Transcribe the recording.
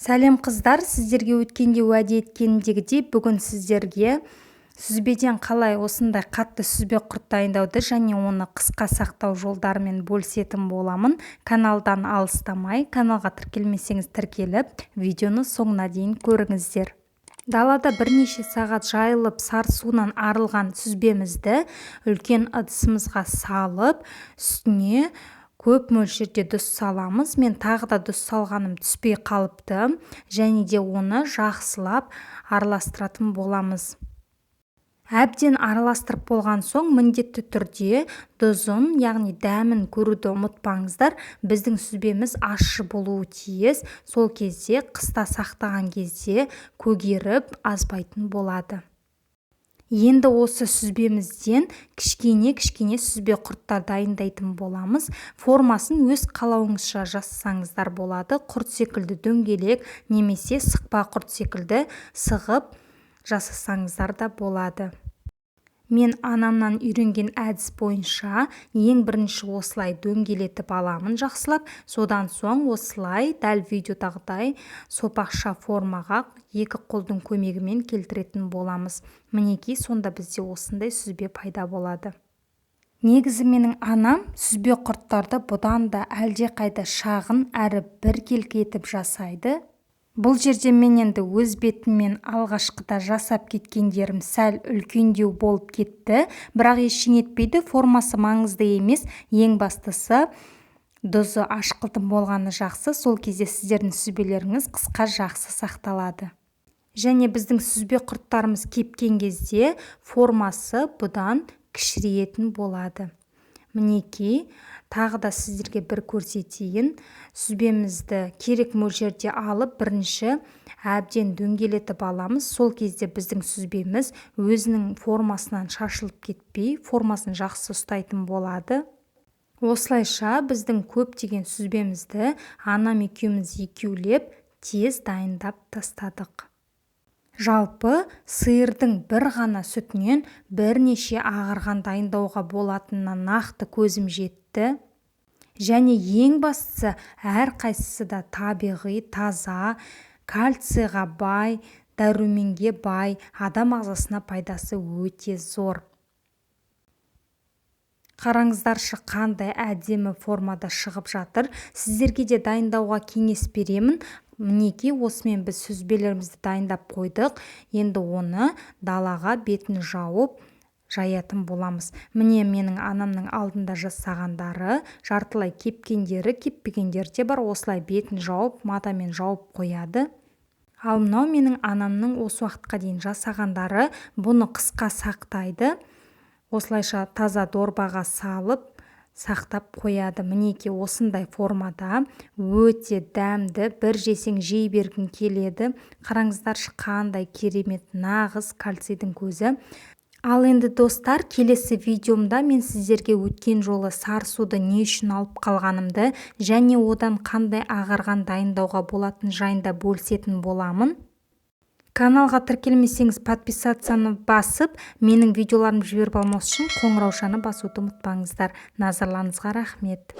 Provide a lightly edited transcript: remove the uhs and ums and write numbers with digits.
Сәлем қыздар, сіздерге өткенде уәде еткенімдегідей бүгін сіздерге сүзбеден қалай осындай қатты сүзбе құрт дайындауды және оны қысқа сақтау жолдарымен бөлісетін боламын. Каналдан алыстамай, каналға тіркелмесеңіз тіркеліп, видеоны соңына дейін көріңіздер. Далада бірнеше сағат жайылып сарысуынан арылған сүзбемізді үлкен ыдысымызға салып, үстіне көп мөлшерде тұз саламыз. Мен тағы да тұз салғаным түспей қалыпты, және де оны жақсылап араластыратын боламыз. Әбден араластырып болған соң міндетті түрде тұзын, яғни дәмін көруді ұмытпаңыздар. Біздің сүзбеміз ащы болуы тиіс. Сол кезде қыста сақтаған кезде көгеріп азбайтын болады. Енді осы сүзбемізден кішкене сүзбе құрттар дайындайтын боламыз. Формасын өз қалауыңызша жасасаңыздар болады. Құрт секілді дөңгелек немесе сықпа құрт секілді сығып жасасаңыздар да болады. Мен анамнан үйренген әдіс бойынша ең бірінші осылай дөңгелетіп аламын жақсылап. Содан соң осылай дәл видеодағыдай сопақша формаға екі қолдың көмегімен келтіретін боламыз. Мінекей, сонда бізде осындай сүзбе пайда болады. Негізі менің анам сүзбе құрттарды бұдан да әлдеқайда шағын әрі біркелкі етіп жасайды. Бұл жерде мен енді өз бетіммен алғашқыда жасап кеткендерім сәл үлкендеу болып кетті, бірақ ештеңе етпейді, формасы маңызды емес. Ең бастысы тұзы ашқылтым болғаны жақсы. Сол кезде сіздердің сүзбелеріңіз қысқа жақсы сақталады. Және біздің сүзбе құрттарымыз кепкен кезде формасы бұдан кішірейетін болады. Мінекей, тағы да сіздерге бір көрсетейін. Сүзбемізді керек мөлшерде алып, бірінші әбден дөңгелетіп аламыз. Сол кезде біздің сүзбеміз өзінің формасынан шашылып кетпей, формасын жақсы ұстайтын болады. Осылайша біздің көптеген сүзбемізді анам екеуміз екеулеп тез дайындап тастадық. Жалпы сиырдың бір ғана сүтінен бірнеше ағарған дайындауға болатынына нақты көзім жетті. Және ең бастысы әрқайсысы да табиғи, таза, кальцийға бай, дәруменге бай, адам ағзасына пайдасы өте зор. Қараңыздаршы, қандай әдемі формада шығып жатыр. Сіздерге де дайындауға кеңес беремін. Мінекей, осымен біз сүзбелерімізді дайындап қойдық. Енді оны далаға бетін жауып жаятын боламыз. Міне менің анамның алдында жасағандары, жартылай кепкендері, кеппегендері де бар. Осылай бетін жауып, матамен жауып қояды. Ал мынау менің анамның осы уақытқа дейін жасағандары, бұны қысқа сақтайды. Осылайша таза дорбаға салып сақтап қояды. Мінекей, осындай формада өте дәмді, бір жесең жей бергің келеді. Қараңыздаршы, қандай керемет, нағыз кальцийдің көзі. Ал енді достар, келесі видеомда мен сіздерге өткен жолы сарысуды не үшін алып қалғанымды және одан қандай ағарған дайындауға болатын жайында бөлісетін боламын. Каналға тіркелмесеңіз подписацияны басып, менің видеоларымды жіберіп алмас үшін қоңыраушаны басуды ұмытпаңыздар. Назарларыңызға рахмет.